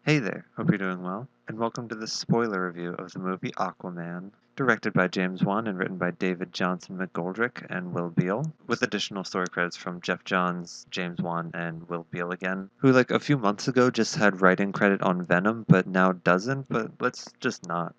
Hey there, hope you're doing well, and welcome to this spoiler review of the movie Aquaman, directed by James Wan and written by David Johnson McGoldrick and Will Beall, with additional story credits from Jeff Johns, James Wan, and Will Beall again, who like a few months ago just had writing credit on Venom, but now doesn't, but let's just not.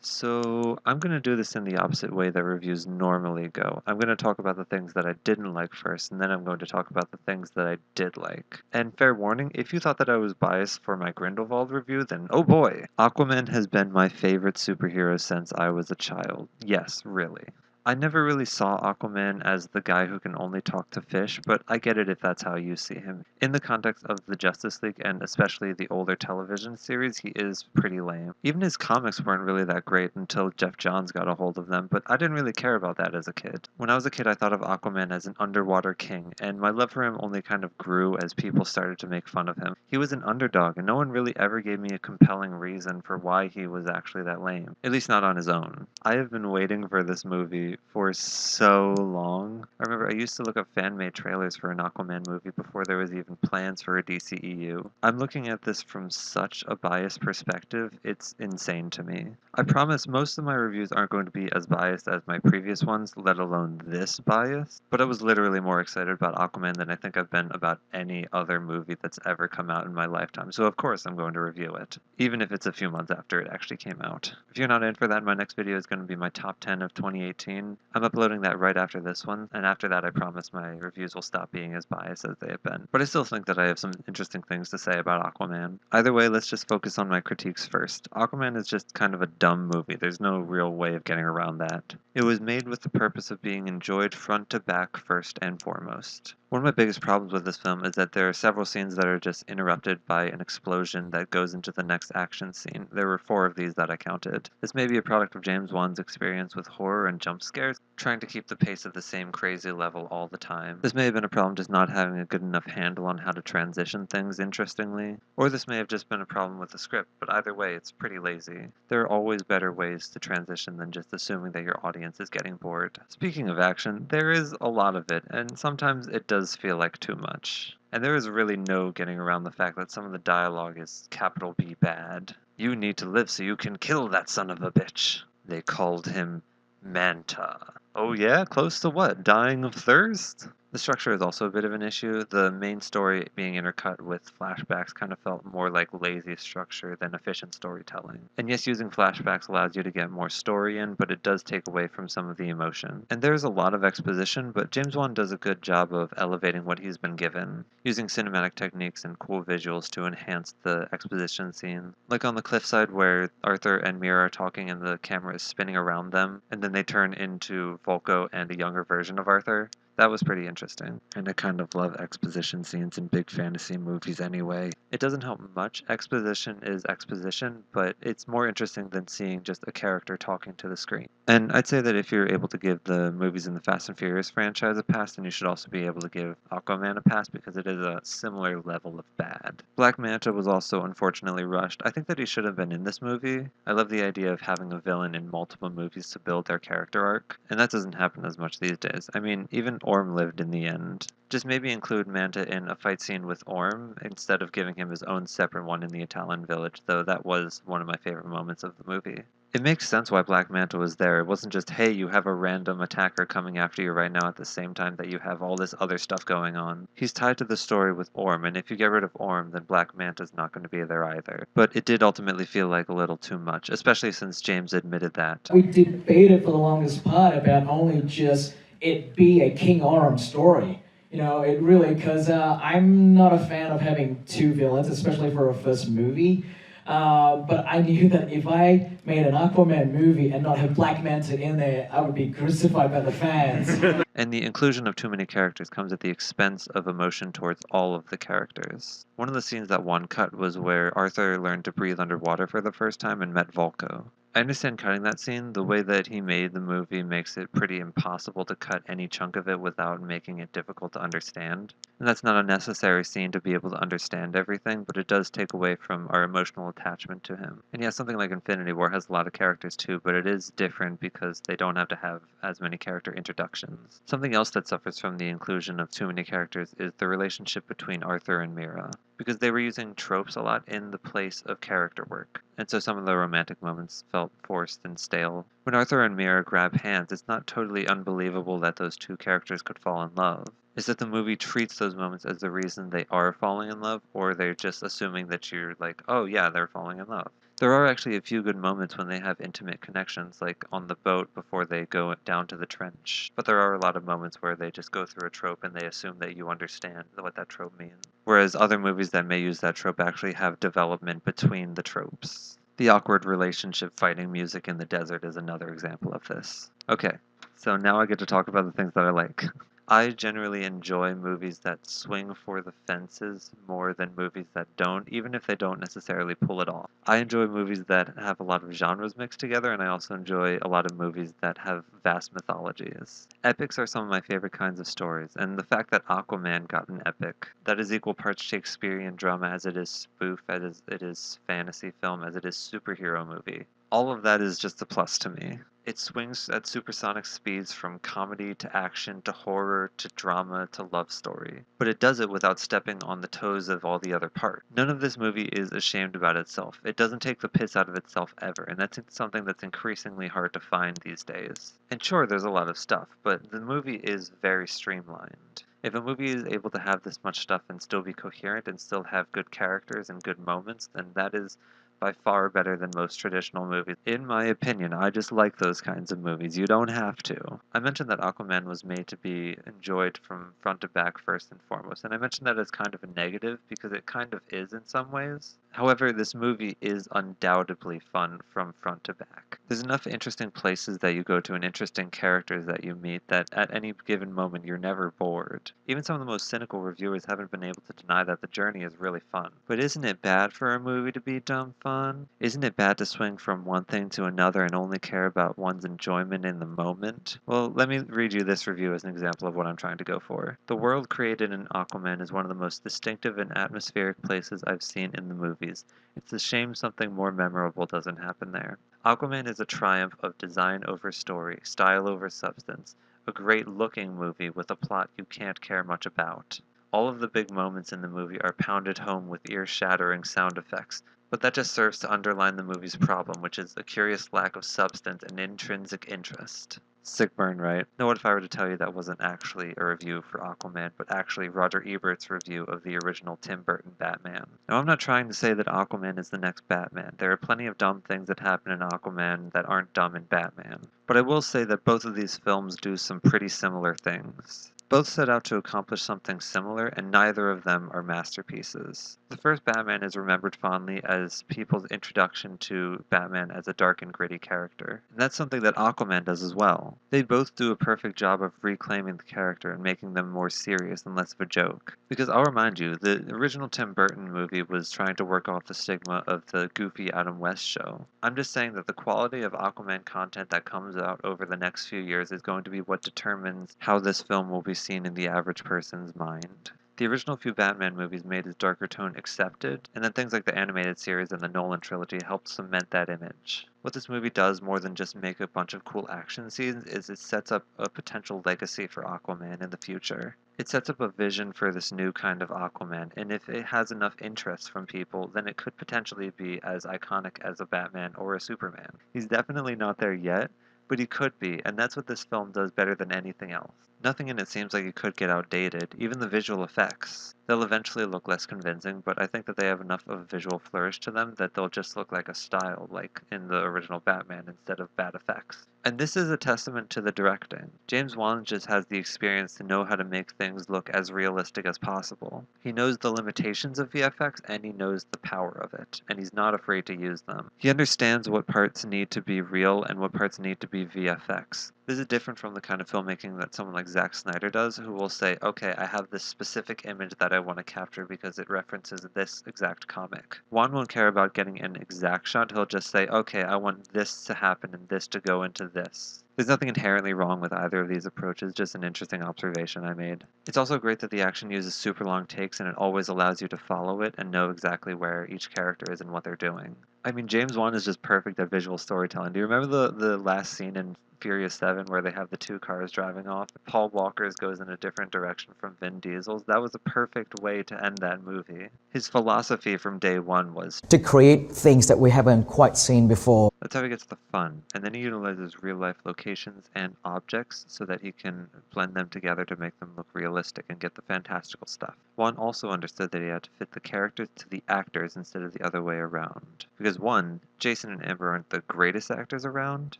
So I'm going to do this in the opposite way that reviews normally go. I'm going to talk about the things that I didn't like first, and then I'm going to talk about the things that I did like. And fair warning, if you thought that I was biased for my Grindelwald review, then oh boy! Aquaman has been my favorite superhero since I was a child. Yes, really. I never really saw Aquaman as the guy who can only talk to fish, but I get it if that's how you see him. In the context of the Justice League, and especially the older television series, he is pretty lame. Even his comics weren't really that great until Jeff Johns got a hold of them, but I didn't really care about that as a kid. When I was a kid, I thought of Aquaman as an underwater king, and my love for him only kind of grew as people started to make fun of him. He was an underdog, and no one really ever gave me a compelling reason for why he was actually that lame. At least not on his own. I have been waiting for this movie for so long. I remember I used to look up fan-made trailers for an Aquaman movie before there was even plans for a DCEU. I'm looking at this from such a biased perspective, it's insane to me. I promise most of my reviews aren't going to be as biased as my previous ones, let alone this biased, but I was literally more excited about Aquaman than I think I've been about any other movie that's ever come out in my lifetime, so of course I'm going to review it, even if it's a few months after it actually came out. If you're not in for that, my next video is going to be my top 10 of 2018. I'm uploading that right after this one, and after that I promise my reviews will stop being as biased as they have been. But I still think that I have some interesting things to say about Aquaman. Either way, let's just focus on my critiques first. Aquaman is just kind of a dumb movie. There's no real way of getting around that. It was made with the purpose of being enjoyed front to back first and foremost. One of my biggest problems with this film is that there are several scenes that are just interrupted by an explosion that goes into the next action scene. There were 4 of these that I counted. This may be a product of James Wan's experience with horror and jump scares, trying to keep the pace at the same crazy level all the time. This may have been a problem just not having a good enough handle on how to transition things interestingly, or this may have just been a problem with the script, but either way, it's pretty lazy. There are always better ways to transition than just assuming that your audience is getting bored. Speaking of action, there is a lot of it, and sometimes it does feel like too much. And there is really no getting around the fact that some of the dialogue is capital B bad. You need to live so you can kill that son of a bitch. They called him Manta. Oh yeah? Close to what? Dying of thirst? The structure is also a bit of an issue. The main story being intercut with flashbacks kind of felt more like lazy structure than efficient storytelling. And yes, using flashbacks allows you to get more story in, but it does take away from some of the emotion. And there's a lot of exposition, but James Wan does a good job of elevating what he's been given, using cinematic techniques and cool visuals to enhance the exposition scene. Like on the cliffside where Arthur and Mira are talking and the camera is spinning around them, and then they turn into Volko and a younger version of Arthur. That was pretty interesting, and I kind of love exposition scenes in big fantasy movies anyway. It doesn't help much. Exposition is exposition, but it's more interesting than seeing just a character talking to the screen. And I'd say that if you're able to give the movies in the Fast and Furious franchise a pass, then you should also be able to give Aquaman a pass because it is a similar level of bad. Black Manta was also unfortunately rushed. I think that he should have been in this movie. I love the idea of having a villain in multiple movies to build their character arc, and that doesn't happen as much these days. I mean, even Orm lived in the end. Just maybe include Manta in a fight scene with Orm instead of giving him his own separate one in the Italian village, though that was one of my favorite moments of the movie. It makes sense why Black Manta was there. It wasn't just, hey, you have a random attacker coming after you right now at the same time that you have all this other stuff going on. He's tied to the story with Orm, and if you get rid of Orm, then Black Manta's not going to be there either. But it did ultimately feel like a little too much, especially since James admitted that. We debated for the longest part about only just it be a King Orm story. It really, because I'm not a fan of having 2 villains, especially for a first movie. But I knew that if I made an Aquaman movie and not have Black Manta in there, I would be crucified by the fans. And the inclusion of too many characters comes at the expense of emotion towards all of the characters. One of the scenes that one cut was where Arthur learned to breathe underwater for the first time and met Volko. I understand cutting that scene. The way that he made the movie makes it pretty impossible to cut any chunk of it without making it difficult to understand. And that's not a necessary scene to be able to understand everything, but it does take away from our emotional attachment to him. And yeah, something like Infinity War has a lot of characters too, but it is different because they don't have to have as many character introductions. Something else that suffers from the inclusion of too many characters is the relationship between Arthur and Mira, because they were using tropes a lot in the place of character work, and so some of the romantic moments felt forced and stale. When Arthur and Mira grab hands, it's not totally unbelievable that those two characters could fall in love. It's that the movie treats those moments as the reason they are falling in love, or they're just assuming that you're like, oh yeah, they're falling in love. There are actually a few good moments when they have intimate connections, like on the boat before they go down to the trench. But there are a lot of moments where they just go through a trope and they assume that you understand what that trope means. Whereas other movies that may use that trope actually have development between the tropes. The awkward relationship fighting music in the desert is another example of this. Okay, so now I get to talk about the things that I like. I generally enjoy movies that swing for the fences more than movies that don't, even if they don't necessarily pull it off. I enjoy movies that have a lot of genres mixed together, and I also enjoy a lot of movies that have vast mythologies. Epics are some of my favorite kinds of stories, and the fact that Aquaman got an epic that is equal parts Shakespearean drama as it is spoof, as it is fantasy film, as it is superhero movie. All of that is just a plus to me. It swings at supersonic speeds from comedy to action to horror to drama to love story. But it does it without stepping on the toes of all the other parts. None of this movie is ashamed about itself. It doesn't take the piss out of itself ever, and that's something that's increasingly hard to find these days. And sure, there's a lot of stuff, but the movie is very streamlined. If a movie is able to have this much stuff and still be coherent and still have good characters and good moments, then that is by far better than most traditional movies. In my opinion, I just like those kinds of movies. You don't have to. I mentioned that Aquaman was made to be enjoyed from front to back first and foremost, and I mentioned that as kind of a negative because it kind of is in some ways. However, this movie is undoubtedly fun from front to back. There's enough interesting places that you go to and interesting characters that you meet that at any given moment you're never bored. Even some of the most cynical reviewers haven't been able to deny that the journey is really fun. But isn't it bad for a movie to be dumb fun? Isn't it bad to swing from one thing to another and only care about one's enjoyment in the moment? Well, let me read you this review as an example of what I'm trying to go for. The world created in Aquaman is one of the most distinctive and atmospheric places I've seen in the movies. It's a shame something more memorable doesn't happen there. Aquaman is a triumph of design over story, style over substance, a great looking movie with a plot you can't care much about. All of the big moments in the movie are pounded home with ear-shattering sound effects, but that just serves to underline the movie's problem, which is a curious lack of substance and intrinsic interest. Sick burn, right? Now what if I were to tell you that wasn't actually a review for Aquaman, but actually Roger Ebert's review of the original Tim Burton Batman? Now I'm not trying to say that Aquaman is the next Batman. There are plenty of dumb things that happen in Aquaman that aren't dumb in Batman. But I will say that both of these films do some pretty similar things. Both set out to accomplish something similar, and neither of them are masterpieces. The first Batman is remembered fondly as people's introduction to Batman as a dark and gritty character. And that's something that Aquaman does as well. They both do a perfect job of reclaiming the character and making them more serious and less of a joke. Because I'll remind you, the original Tim Burton movie was trying to work off the stigma of the goofy Adam West show. I'm just saying that the quality of Aquaman content that comes out over the next few years is going to be what determines how this film will be seen in the average person's mind. The original few Batman movies made his darker tone accepted, and then things like the animated series and the Nolan trilogy helped cement that image. What this movie does more than just make a bunch of cool action scenes is it sets up a potential legacy for Aquaman in the future. It sets up a vision for this new kind of Aquaman, and if it has enough interest from people, then it could potentially be as iconic as a Batman or a Superman. He's definitely not there yet, but he could be, and that's what this film does better than anything else. Nothing in it seems like it could get outdated, even the visual effects. They'll eventually look less convincing, but I think that they have enough of a visual flourish to them that they'll just look like a style, like in the original Batman, instead of bad effects. And this is a testament to the directing. James Wan just has the experience to know how to make things look as realistic as possible. He knows the limitations of VFX, and he knows the power of it, and he's not afraid to use them. He understands what parts need to be real and what parts need to be VFX. This is different from the kind of filmmaking that someone like Zack Snyder does, who will say, okay, I have this specific image that I want to capture because it references this exact comic. Wan won't care about getting an exact shot, he'll just say, okay, I want this to happen and this to go into this. There's nothing inherently wrong with either of these approaches, just an interesting observation I made. It's also great that the action uses super long takes and it always allows you to follow it and know exactly where each character is and what they're doing. I mean, James Wan is just perfect at visual storytelling. Do you remember the last scene in Furious 7 where they have the two cars driving off? Paul Walker's goes in a different direction from Vin Diesel's. That was a perfect way to end that movie. His philosophy from day one was to create things that we haven't quite seen before. that's how he gets the fun. And then he utilizes real life locations and objects so that he can blend them together to make them look realistic and get the fantastical stuff. Wan also understood that he had to fit the characters to the actors instead of the other way around. Because one, Jason and Amber aren't the greatest actors around,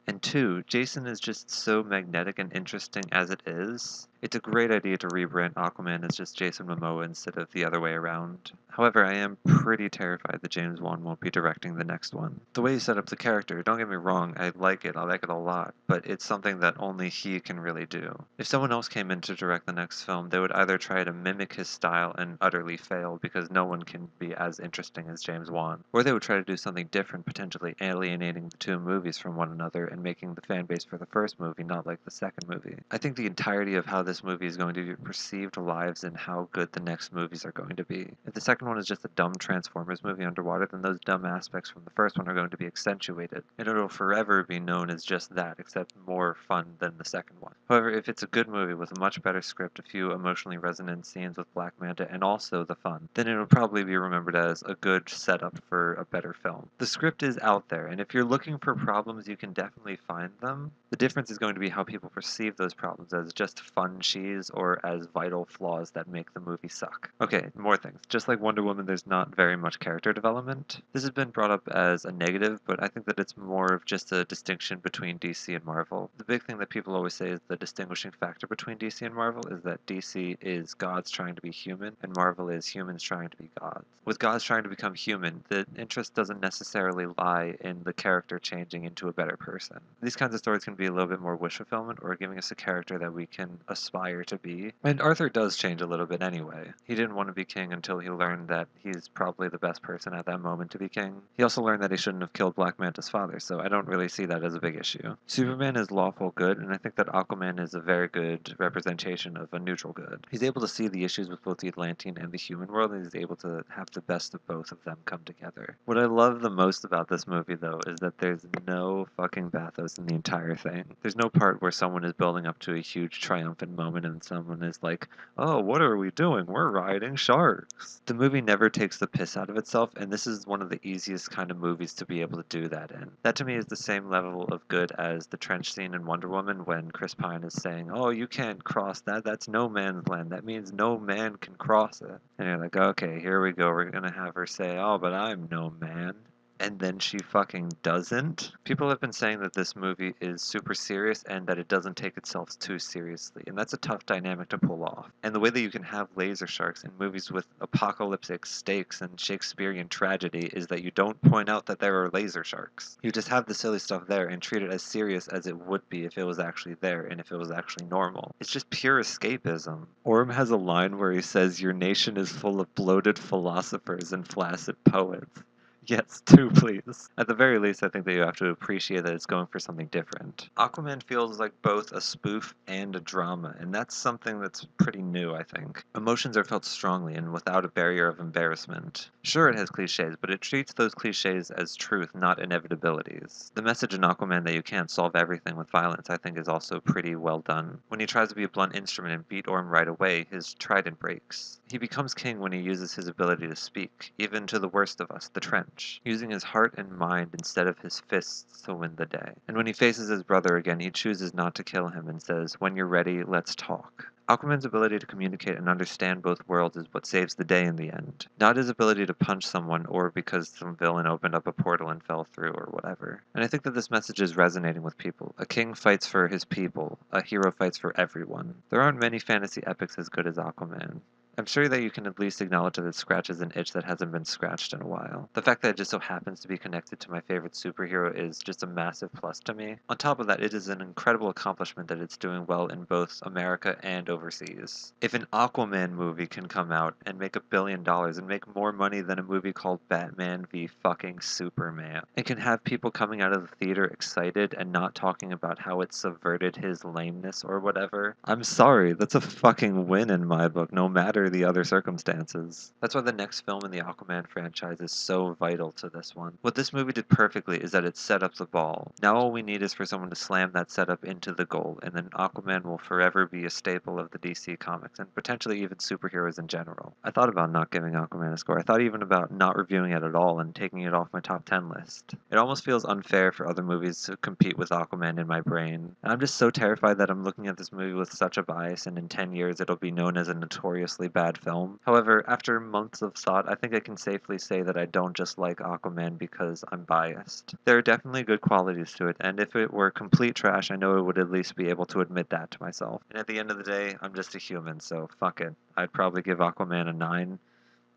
and two, Jason is just so magnetic and interesting as it is. It's a great idea to rebrand Aquaman as just Jason Momoa instead of the other way around. However, I am pretty terrified that James Wan won't be directing the next one. The way he set up the character, don't get me wrong, I like it a lot, but it's something that only he can really do. If someone else came in to direct the next film, they would either try to mimic his style and utterly fail because no one can be as interesting as James Wan, or they would try to do something different, potentially alienating the two movies from one another and making the fan base for the first movie not like the second movie. I think the entirety of how this movie is going to be perceived lies in how good the next movies are going to be. If the second one is just a dumb Transformers movie underwater, then those dumb aspects from the first one are going to be accentuated, and it'll forever be known as just that, except more fun than the second one. However, if it's a good movie with a much better script, a few emotionally resonant scenes with Black Manta, and also the fun, then it'll probably be remembered as a good setup for a better film. The script is out there, and if you're looking for problems, you can definitely find them. The difference is going to be how people perceive those problems, as just fun cheese or as vital flaws that make the movie suck. Okay, more things. Just like Wonder Woman, there's not very much character development. This has been brought up as a negative, but I think that it's more of just a distinction between DC and Marvel. The big thing that people always say is the distinguishing factor between DC and Marvel is that DC is gods trying to be human, and Marvel is humans trying to be gods. With gods trying to become human, the interest doesn't necessarily lie in the character changing into a better person. These kinds of stories can be a little bit more wish fulfillment or giving us a character that we can aspire to be. And Arthur does change a little bit anyway. He didn't want to be king until he learned that he's probably the best person at that moment to be king. He also learned that he shouldn't have killed Black Manta's father, so I don't really see that as a big issue. Superman is lawful good, and I think that Aquaman is a very good representation of a neutral good. He's able to see the issues with both the Atlantean and the human world, and he's able to have the best of both of them come together. What I love the most about this movie, though, is that there's no fucking bathos in the entire thing. There's no part where someone is building up to a huge triumphant moment and someone is like, oh, what are we doing? We're riding sharks. The movie never takes the piss out of itself, and this is one of the easiest kind of movies to be able to do that in. That to me is the same level of good as the trench scene in Wonder Woman when Chris Pine is saying, oh, you can't cross that. That's no man's land. That means no man can cross it. And you're like, okay, here we go. We're gonna have her say, oh, but I'm no man. And then she fucking doesn't. People have been saying that this movie is super serious and that it doesn't take itself too seriously, and that's a tough dynamic to pull off. And the way that you can have laser sharks in movies with apocalyptic stakes and Shakespearean tragedy is that you don't point out that there are laser sharks. You just have the silly stuff there and treat it as serious as it would be if it was actually there and if it was actually normal. It's just pure escapism. Orm has a line where he says, your nation is full of bloated philosophers and flaccid poets. Yes, two, please. At the very least, I think that you have to appreciate that it's going for something different. Aquaman feels like both a spoof and a drama, and that's something that's pretty new, I think. Emotions are felt strongly and without a barrier of embarrassment. Sure, it has cliches, but it treats those cliches as truth, not inevitabilities. The message in Aquaman that you can't solve everything with violence, I think, is also pretty well done. When he tries to be a blunt instrument and beat Orm right away, his trident breaks. He becomes king when he uses his ability to speak, even to the worst of us, the Trench, using his heart and mind instead of his fists to win the day. And when he faces his brother again, he chooses not to kill him and says, when you're ready, let's talk. Aquaman's ability to communicate and understand both worlds is what saves the day in the end. Not his ability to punch someone or because some villain opened up a portal and fell through or whatever. And I think that this message is resonating with people. A king fights for his people. A hero fights for everyone. There aren't many fantasy epics as good as Aquaman. I'm sure that you can at least acknowledge that it scratches an itch that hasn't been scratched in a while. The fact that it just so happens to be connected to my favorite superhero is just a massive plus to me. On top of that, it is an incredible accomplishment that it's doing well in both America and overseas. If an Aquaman movie can come out and make $1 billion and make more money than a movie called Batman v fucking Superman, and can have people coming out of the theater excited and not talking about how it subverted his lameness or whatever, I'm sorry, that's a fucking win in my book, no matter the other circumstances. That's why the next film in the Aquaman franchise is so vital to this one. What this movie did perfectly is that it set up the ball. Now all we need is for someone to slam that setup into the goal, and then Aquaman will forever be a staple of the DC comics, and potentially even superheroes in general. I thought about not giving Aquaman a score. I thought even about not reviewing it at all and taking it off my top 10 list. It almost feels unfair for other movies to compete with Aquaman in my brain. And I'm just so terrified that I'm looking at this movie with such a bias, and in 10 years it'll be known as a notoriously bad film. However, after months of thought, I think I can safely say that I don't just like Aquaman because I'm biased. There are definitely good qualities to it, and if it were complete trash, I know I would at least be able to admit that to myself. And at the end of the day, I'm just a human, so fuck it. I'd probably give Aquaman a 9.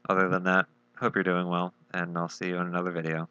Other than that, hope you're doing well, and I'll see you in another video.